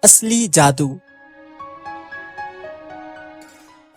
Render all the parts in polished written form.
اصلی جادو۔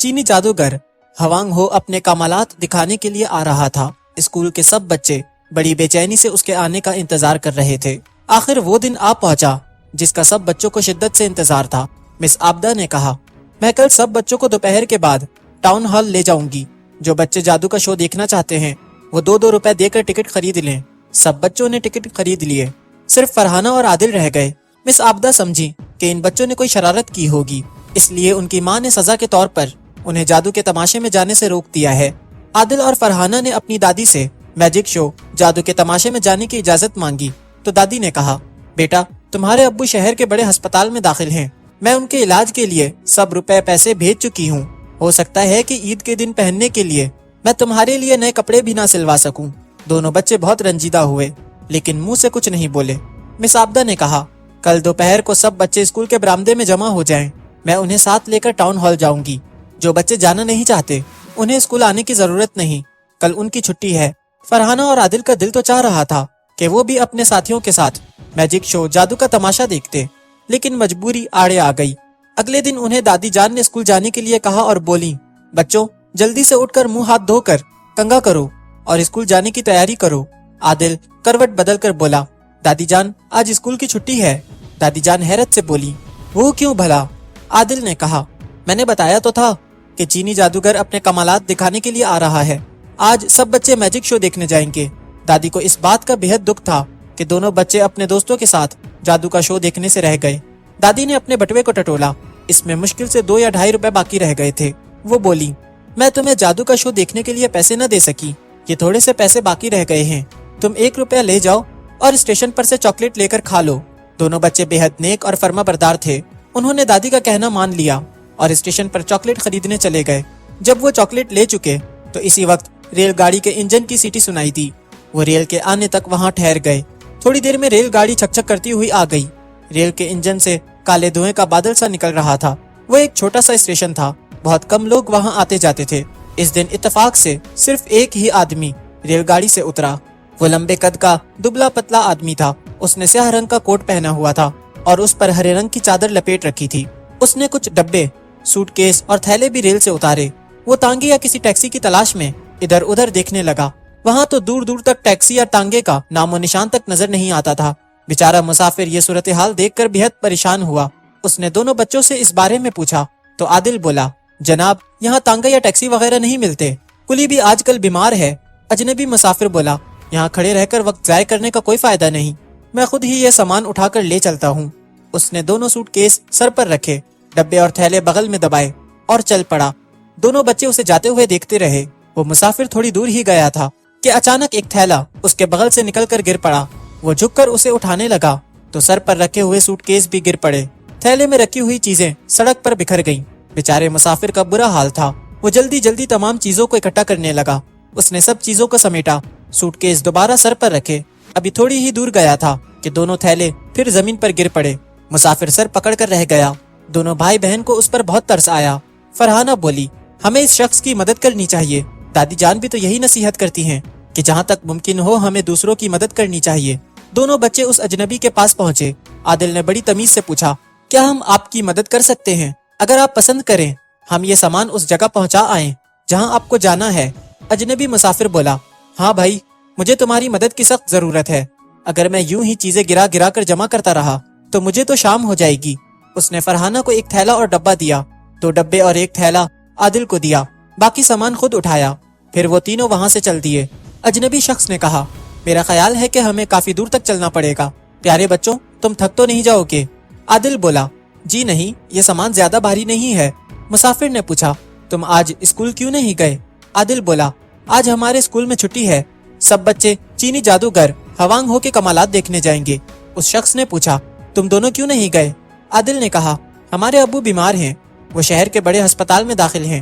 چینی جادوگر ہوانگ ہو اپنے کمالات دکھانے کے لیے آ رہا تھا۔ اسکول کے سب بچے بڑی بے چینی سے اس کے آنے کا انتظار کر رہے تھے۔ آخر وہ دن آ پہنچا جس کا سب بچوں کو شدت سے انتظار تھا۔ مس آبدہ نے کہا، میں کل سب بچوں کو دوپہر کے بعد ٹاؤن ہال لے جاؤں گی۔ جو بچے جادو کا شو دیکھنا چاہتے ہیں وہ 2 روپے دے کر ٹکٹ خرید لیں۔ سب بچوں نے ٹکٹ خرید لیے، صرف فرحانہ اور عادل رہ گئے۔ مس آبدہ سمجھی کہ ان بچوں نے کوئی شرارت کی ہوگی، اس لیے ان کی ماں نے سزا کے طور پر انہیں جادو کے تماشے میں جانے سے روک دیا ہے۔ عادل اور فرحانہ نے اپنی دادی سے میجک شو جادو کے تماشے میں جانے کی اجازت مانگی تو دادی نے کہا، بیٹا تمہارے ابو شہر کے بڑے ہسپتال میں داخل ہیں، میں ان کے علاج کے لیے سب روپے پیسے بھیج چکی ہوں۔ ہو سکتا ہے کہ عید کے دن پہننے کے لیے میں تمہارے لیے نئے کپڑے بھی نہ سلوا سکوں۔ دونوں بچے بہت رنجیدہ ہوئے لیکن منہ سے کچھ نہیں بولے۔ مس آبدہ نے کہا، کل دوپہر کو سب بچے اسکول کے برآمدے میں جمع ہو جائیں، میں انہیں ساتھ لے کر ٹاؤن ہال جاؤں گی۔ جو بچے جانا نہیں چاہتے انہیں اسکول آنے کی ضرورت نہیں، کل ان کی چھٹی ہے۔ فرحانہ اور عادل کا دل تو چاہ رہا تھا کہ وہ بھی اپنے ساتھیوں کے ساتھ میجک شو جادو کا تماشا دیکھتے، لیکن مجبوری آڑے آ گئی۔ اگلے دن انہیں دادی جان نے اسکول جانے کے لیے کہا اور بولی، بچوں جلدی سے اٹھ کر منہ ہاتھ دھو کر کنگھا کرو اور اسکول جانے کی تیاری کرو۔ عادل کروٹ بدل کر بولا، دادی جان آج اسکول کی چھٹی ہے۔ دادی جان حیرت سے بولی، وہ کیوں بھلا؟ عادل نے کہا، میں نے بتایا تو تھا کہ چینی جادوگر اپنے کمالات دکھانے کے لیے آ رہا ہے، آج سب بچے میجک شو دیکھنے جائیں گے۔ دادی کو اس بات کا بے حد دکھ تھا کہ دونوں بچے اپنے دوستوں کے ساتھ جادو کا شو دیکھنے سے رہ گئے۔ دادی نے اپنے بٹوے کو ٹٹولا، اس میں مشکل سے 2 یا 2.5 روپے باقی رہ گئے تھے۔ وہ بولی، میں تمہیں جادو کا شو دیکھنے کے لیے پیسے نہ دے سکی، یہ تھوڑے سے پیسے باقی رہ گئے ہیں، تم 1 روپیہ لے جاؤ اور اسٹیشن پر سے چاکلیٹ لے کر کھا لو۔ دونوں بچے بے حد نیک اور فرما بردار تھے، انہوں نے دادی کا کہنا مان لیا اور اسٹیشن پر چاکلیٹ خریدنے چلے گئے۔ جب وہ چاکلیٹ لے چکے تو اسی وقت ریل گاڑی کے انجن کی سیٹی سنائی دی۔ وہ ریل کے آنے تک وہاں ٹھہر گئے۔ تھوڑی دیر میں ریل گاڑی چھک چھک کرتی ہوئی آ گئی۔ ریل کے انجن سے کالے دھوئیں کا بادل سا نکل رہا تھا۔ وہ ایک چھوٹا سا اسٹیشن تھا، بہت کم لوگ وہاں آتے جاتے تھے۔ اس دن اتفاق سے صرف ایک ہی آدمی ریل گاڑی سے اترا۔ وہ لمبے قد کا دبلا پتلا آدمی تھا، اس نے سیاہ رنگ کا کوٹ پہنا ہوا تھا اور اس پر ہرے رنگ کی چادر لپیٹ رکھی تھی۔ اس نے کچھ ڈبے، سوٹ کیس اور تھیلے بھی ریل سے اتارے۔ وہ تانگے یا کسی ٹیکسی کی تلاش میں ادھر ادھر دیکھنے لگا۔ وہاں تو دور دور تک ٹیکسی یا ٹانگے کا نام و نشان تک نظر نہیں آتا تھا۔ بیچارہ مسافر یہ صورتحال دیکھ کر بے حد پریشان ہوا۔ اس نے دونوں بچوں سے اس بارے میں پوچھا تو عادل بولا، جناب یہاں تانگا یا ٹیکسی وغیرہ نہیں ملتے، کلی بھی آج کل بیمار ہے۔ اجنبی مسافر بولا، یہاں کھڑے رہ کر وقت ضائع کرنے کا کوئی فائدہ نہیں، میں خود ہی یہ سامان اٹھا کر لے چلتا ہوں۔ اس نے دونوں سوٹ کیس سر پر رکھے، ڈبے اور تھیلے بغل میں دبائے اور چل پڑا۔ دونوں بچے اسے جاتے ہوئے دیکھتے رہے۔ وہ مسافر تھوڑی دور ہی گیا تھا کہ اچانک ایک تھیلا اس کے بغل سے نکل کر گر پڑا۔ وہ جھک کر اسے اٹھانے لگا تو سر پر رکھے ہوئے سوٹ کیس بھی گر پڑے۔ تھیلے میں رکھی ہوئی چیزیں سڑک پر بکھر گئیں۔ بیچارے مسافر کا برا حال تھا۔ وہ جلدی جلدی تمام چیزوں کو اکٹھا کرنے لگا۔ اس نے سب چیزوں کو سمیٹا، سوٹ کیس دوبارہ سر پر رکھے۔ ابھی تھوڑی ہی دور گیا تھا کہ دونوں تھیلے پھر زمین پر گر پڑے۔ مسافر سر پکڑ کر رہ گیا۔ دونوں بھائی بہن کو اس پر بہت ترس آیا۔ فرحانہ بولی، ہمیں اس شخص کی مدد کرنی چاہیے، دادی جان بھی تو یہی نصیحت کرتی ہیں کہ جہاں تک ممکن ہو ہمیں دوسروں کی مدد کرنی چاہیے۔ دونوں بچے اس اجنبی کے پاس پہنچے۔ عادل نے بڑی تمیز سے پوچھا، کیا ہم آپ کی مدد کر سکتے ہیں؟ اگر آپ پسند کریں ہم یہ سامان اس جگہ پہنچا آئیں جہاں آپ کو جانا ہے۔ اجنبی مسافر بولا، ہاں بھائی مجھے تمہاری مدد کی سخت ضرورت ہے، اگر میں یوں ہی چیزیں گرا گرا کر جمع کرتا رہا تو مجھے تو شام ہو جائے گی۔ اس نے فرحانہ کو ایک تھیلا اور ڈبہ دیا، 2 ڈبے اور ایک تھیلا عادل کو دیا، باقی سامان خود اٹھایا۔ پھر وہ تینوں وہاں سے چل دیے۔ اجنبی شخص نے کہا، میرا خیال ہے کہ ہمیں کافی دور تک چلنا پڑے گا، پیارے بچوں تم تھک تو نہیں جاؤ گے؟ عادل بولا، جی نہیں، یہ سامان زیادہ بھاری نہیں ہے۔ مسافر نے پوچھا، تم آج اسکول کیوں نہیں گئے؟ عادل بولا، آج ہمارے اسکول میں چھٹی ہے، سب بچے چینی جادوگر ہوانگ ہو کے کمالات دیکھنے جائیں گے۔ اس شخص نے پوچھا، تم دونوں کیوں نہیں گئے؟ عادل نے کہا، ہمارے ابو بیمار ہیں، وہ شہر کے بڑے ہسپتال میں داخل ہیں،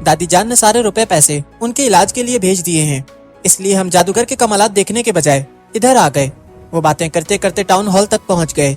دادی جان نے سارے روپے پیسے ان کے علاج کے لیے بھیج دیے ہیں، اس لیے ہم جادوگر کے کمالات دیکھنے کے بجائے ادھر آ گئے۔ وہ باتیں کرتے کرتے ٹاؤن ہال تک پہنچ گئے۔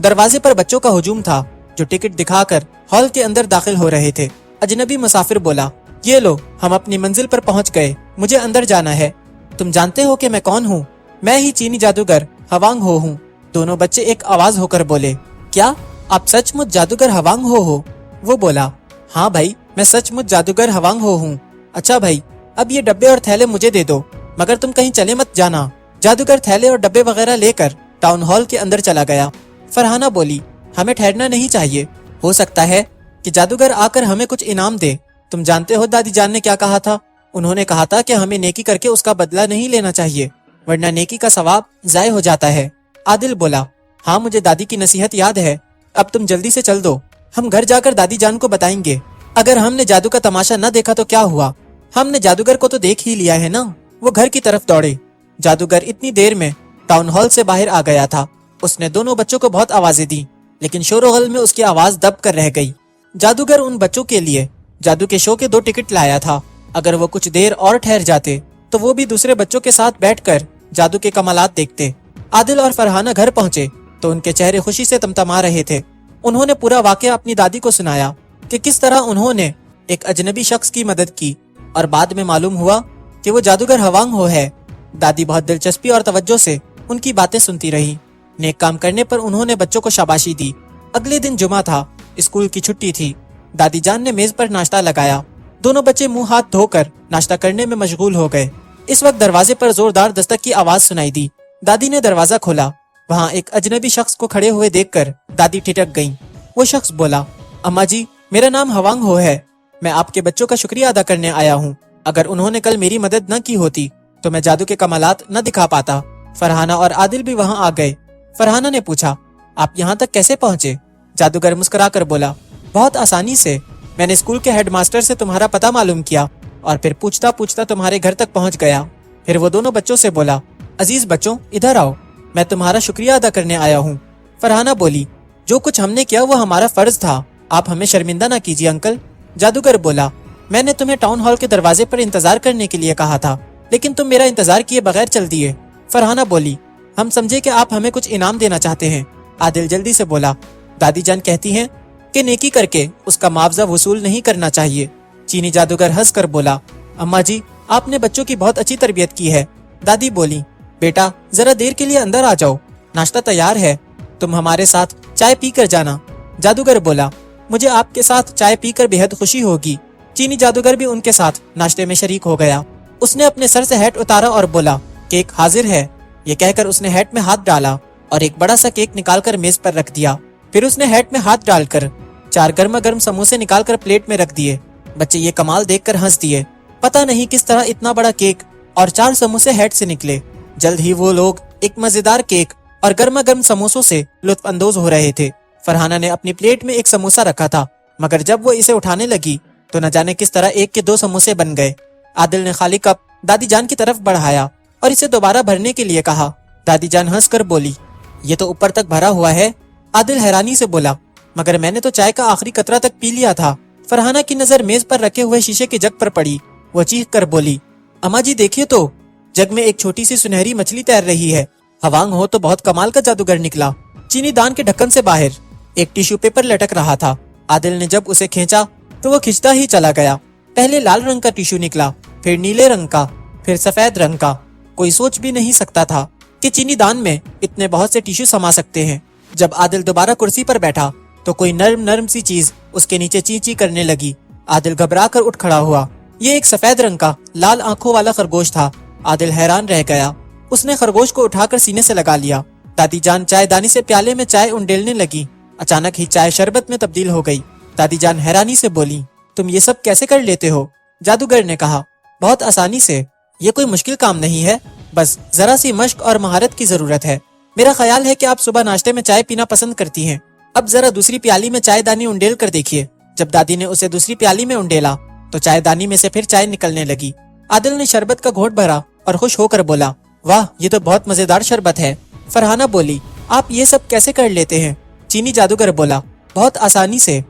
دروازے پر بچوں کا ہجوم تھا جو ٹکٹ دکھا کر ہال کے اندر داخل ہو رہے تھے۔ اجنبی مسافر بولا، یہ لو ہم اپنی منزل پر پہنچ گئے، مجھے اندر جانا ہے۔ تم جانتے ہو کہ میں کون ہوں؟ میں ہی چینی جادوگر ہوانگ ہو ہوں۔ دونوں بچے ایک آواز ہو کر بولے، کیا आप सचमुच जादूगर हवांग हो? वो बोला, हाँ भाई, मैं सचमुच जादूगर हवांग हो हूँ। अच्छा भाई, अब ये डब्बे और थैले मुझे दे दो, मगर तुम कहीं चले मत जाना। जादूगर थैले और डब्बे वगैरह लेकर टाउन हॉल के अंदर चला गया। फरहाना बोली, हमें ठहरना नहीं चाहिए, हो सकता है कि जादूगर आकर हमें कुछ इनाम दे। तुम जानते हो दादी जान ने क्या कहा था? उन्होंने कहा था कि हमें नेकी करके उसका बदला नहीं लेना चाहिए, वरना नेकी का सवाब जाय हो जाता है। आदिल बोला, हाँ मुझे दादी की नसीहत याद है, अब तुम जल्दी से चल दो, हम घर जाकर दादी जान को बताएंगे। अगर हमने जादू का तमाशा न देखा तो क्या हुआ, हमने जादूगर को तो देख ही लिया है ना। वो घर की तरफ दौड़े। जादूगर इतनी देर में टाउन हॉल से बाहर आ गया था। उसने दोनों बच्चों को बहुत आवाजें दी, लेकिन शोरोगुल में उसकी आवाज दब कर रह गई। जादूगर उन बच्चों के लिए जादू के शो के 2 टिकट लाया था। अगर वो कुछ देर और ठहर जाते तो वो भी दूसरे बच्चों के साथ बैठकर जादू के कमालात देखते। आदिल और फरहाना घर पहुंचे तो उनके चेहरे खुशी से तमतमा रहे थे। उन्होंने पूरा वाकया अपनी दादी को सुनाया कि किस तरह उन्होंने एक अजनबी शख्स की मदद की और बाद में मालूम हुआ कि वो जादूगर हवांग हो है। दादी बहुत दिलचस्पी और तवज्जो से उनकी बातें सुनती रही। नेक काम करने पर उन्होंने बच्चों को शाबाशी दी। अगले दिन जुमा था, स्कूल की छुट्टी थी। दादी जान ने मेज पर नाश्ता लगाया। दोनों बच्चे मुंह हाथ धोकर नाश्ता करने में मशगूल हो गए। इस वक्त दरवाजे पर जोरदार दस्तक की आवाज सुनाई दी। दादी ने दरवाजा खोला। वहाँ एक अजनबी शख्स को खड़े हुए देखकर दादी ठिठक गईं। वो शख्स बोला, अम्मा जी, मेरा नाम हवांग हो है, मैं आपके बच्चों का शुक्रिया अदा करने आया हूँ। अगर उन्होंने कल मेरी मदद न की होती तो मैं जादू के कमालात न दिखा पाता। फरहाना और आदिल भी वहाँ आ गए। फरहाना ने पूछा, आप यहाँ तक कैसे पहुँचे? जादूगर मुस्कुरा कर बोला, बहुत आसानी से। मैंने स्कूल के हेडमास्टर से तुम्हारा पता मालूम किया और फिर पूछता पूछता तुम्हारे घर तक पहुँच गया। फिर वो दोनों बच्चों से बोला, अजीज बच्चों, इधर आओ, मैं तुम्हारा शुक्रिया अदा करने आया हूँ। फरहाना बोली, जो कुछ हमने किया वो हमारा फर्ज था, आप हमें शर्मिंदा ना कीजिए अंकल। जादूगर बोला, मैंने तुम्हें टाउन हॉल के दरवाजे पर इंतजार करने के लिए कहा था, लेकिन तुम मेरा इंतजार किए बगैर चल दिए। फरहाना बोली, हम समझे कि आप हमें कुछ इनाम देना चाहते हैं। आदिल जल्दी से बोला, दादी जान कहती हैं कि नेकी करके उसका मुआवजा वसूल नहीं करना चाहिए। चीनी जादूगर हंस कर बोला, अम्मा जी, आपने बच्चों की बहुत अच्छी तरबियत की है। दादी बोली, बेटा जरा देर के लिए अंदर आ जाओ, नाश्ता तैयार है, तुम हमारे साथ चाय पी कर जाना। जादूगर बोला, मुझे आपके साथ चाय पीकर बेहद खुशी होगी। चीनी जादूगर भी उनके साथ नाश्ते में शरीक हो गया। उसने अपने सर से हैट उतारा और बोला, केक हाजिर है। ये कहकर उसने हैट में हाथ डाला और एक बड़ा सा केक निकालकर मेज पर रख दिया। फिर उसने हैट में हाथ डालकर 4 गर्मा गर्म समोसे निकालकर प्लेट में रख दिए। बच्चे ये कमाल देखकर हंस दिए। पता नहीं किस तरह इतना बड़ा केक और 4 समोसे हैट से निकले। जल्द ही वो लोग एक मजेदार केक और गर्मा गर्म समोसों से लुत्फ अंदोज हो रहे थे। फरहाना ने अपनी प्लेट में एक समोसा रखा था, मगर जब वो इसे उठाने लगी तो न जाने किस तरह एक के 2 समोसे बन गए। आदिल ने खाली कप दादी जान की तरफ बढ़ाया और इसे दोबारा भरने के लिए कहा। दादी जान हंसकर बोली, ये तो ऊपर तक भरा हुआ है। आदिल हैरानी से बोला, मगर मैंने तो चाय का आखिरी कतरा तक पी लिया था। फरहाना की नजर मेज पर रखे हुए शीशे के जग पर पड़ी। वो चीख कर बोली, अम्मा जी देखिए तो, जग में एक छोटी सी सुनहरी मछली तैर रही है। हवांग हो तो बहुत कमाल का जादूगर निकला। चीनी दान के ढक्कन से बाहर एक टिश्यू पेपर लटक रहा था। आदिल ने जब उसे खींचा तो वो खिंचता ही चला गया। पहले लाल रंग का टिश्यू निकला, फिर नीले रंग का, फिर सफेद रंग का। कोई सोच भी नहीं सकता था कि चीनी दान में इतने बहुत से टिश्यू समा सकते हैं। जब आदिल दोबारा कुर्सी पर बैठा तो कोई नर्म नर्म सी चीज उसके नीचे ची ची करने लगी। आदिल घबरा कर उठ खड़ा हुआ। ये एक सफेद रंग का लाल आंखों वाला खरगोश था। आदिल हैरान रह गया। उसने खरगोश को उठाकर सीने से लगा लिया। दादी जान चाय दानी से प्याले में चाय उंडेलने लगी। अचानक ही चाय शरबत में तब्दील हो गई। दादी जान हैरानी से बोली, तुम ये सब कैसे कर लेते हो? जादूगर ने कहा, बहुत आसानी से, ये कोई मुश्किल काम नहीं है, बस जरा सी मश्क और महारत की जरूरत है। मेरा ख्याल है कि आप सुबह नाश्ते में चाय पीना पसंद करती हैं। अब जरा दूसरी प्याली में चाय दानी उंडेल कर देखिए। जब दादी ने उसे दूसरी प्याली में उंडेला तो चाय दानी में से फिर चाय निकलने लगी। आदिल ने शरबत का घोट भरा और खुश होकर बोला, वाह, ये तो बहुत मजेदार शरबत है। फरहाना बोली, आप ये सब कैसे कर लेते हैं? चीनी जादूगर बोला, बहुत आसानी से।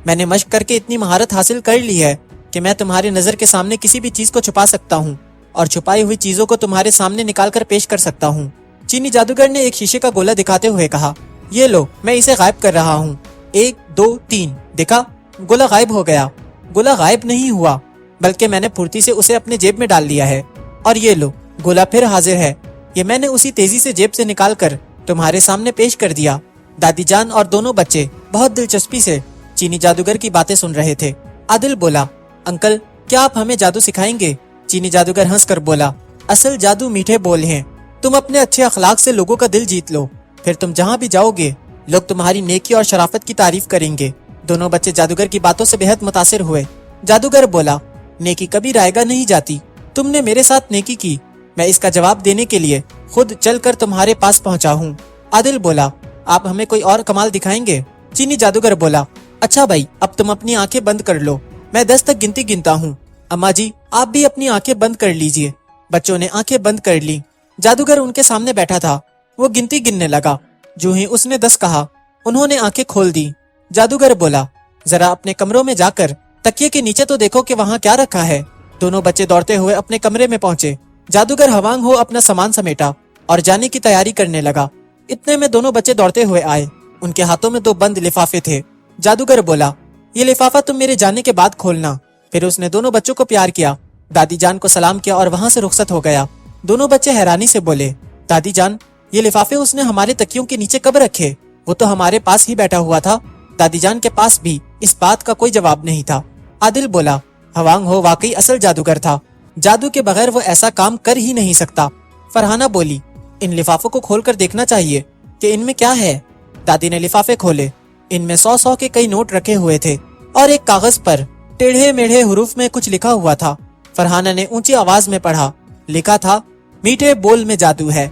मैंने मश्क करके इतनी महारत हासिल कर ली है कि मैं तुम्हारी नजर के सामने किसी भी चीज को छुपा सकता हूँ और छुपाई हुई चीजों को तुम्हारे सामने निकाल कर पेश कर सकता हूँ। चीनी जादूगर ने एक शीशे का गोला दिखाते हुए कहा, ये लो, मैं इसे गायब कर रहा हूँ। 1 2 3, देखा, गोला गायब हो गया। गोला गायब नहीं हुआ, बल्कि मैंने फुर्ती से उसे अपने जेब में डाल लिया है। और ये लो, गोला फिर हाजिर है। ये मैंने उसी तेजी से जेब से निकाल कर तुम्हारे सामने पेश कर दिया। दादी जान और दोनों बच्चे बहुत दिलचस्पी से चीनी जादूगर की बातें सुन रहे थे। आदिल बोला, अंकल क्या आप हमें जादू सिखाएंगे? चीनी जादूगर हंसकर बोला, असल जादू मीठे बोल हैं। तुम अपने अच्छे अखलाक से लोगों का दिल जीत लो, फिर तुम जहाँ भी जाओगे लोग तुम्हारी नेकी और शराफत की तारीफ करेंगे। दोनों बच्चे जादूगर की बातों से बेहद मुतासिर हुए। जादूगर बोला, नेकी कभी रायगा नहीं जाती। तुमने मेरे साथ नेकी की, मैं इसका जवाब देने के लिए खुद चलकर तुम्हारे पास पहुंचा हूँ। आदिल बोला, आप हमें कोई और कमाल दिखाएंगे? चीनी जादूगर बोला, अच्छा भाई अब तुम अपनी आंखें बंद कर लो, मैं 10 तक गिनती गिनता हूँ। अम्मा जी आप भी अपनी आंखें बंद कर लीजिए। बच्चों ने आंखें बंद कर ली। जादूगर उनके सामने बैठा था, वो गिनती गिनने लगा। जो ही उसने 10 कहा उन्होंने आंखें खोल दी। जादूगर बोला, जरा अपने कमरों में जाकर तकिए के नीचे तो देखो कि वहाँ क्या रखा है। दोनों बच्चे दौड़ते हुए अपने कमरे में पहुंचे। जादूगर हवांग हो अपना सामान समेटा और जाने की तैयारी करने लगा। इतने में दोनों बच्चे दौड़ते हुए आए। उनके हाथों में 2 बंद लिफाफे थे। जादूगर बोला, ये लिफाफा तुम मेरे जाने के बाद खोलना। फिर उसने दोनों बच्चों को प्यार किया, दादी जान को सलाम किया और वहां से रुखसत हो गया। दोनों बच्चे हैरानी से बोले, दादी जान ये लिफाफे उसने हमारे तकियों के नीचे कब रखे? वो तो हमारे पास ही बैठा हुआ था। दादी जान के पास भी इस बात का कोई जवाब नहीं था। आदिल बोला, हवांग हो वाकई असल जादूगर था, जादू के बगैर वो ऐसा काम कर ही नहीं सकता। फरहाना बोली, इन लिफाफों को खोलकर देखना चाहिए कि इनमें क्या है। दादी ने लिफाफे खोले। इनमें 100 के कई नोट रखे हुए थे और एक कागज पर टेढ़े मेढ़े हुरूफ में कुछ लिखा हुआ था। फरहाना ने ऊंची आवाज में पढ़ा। लिखा था, मीठे बोल में जादू है,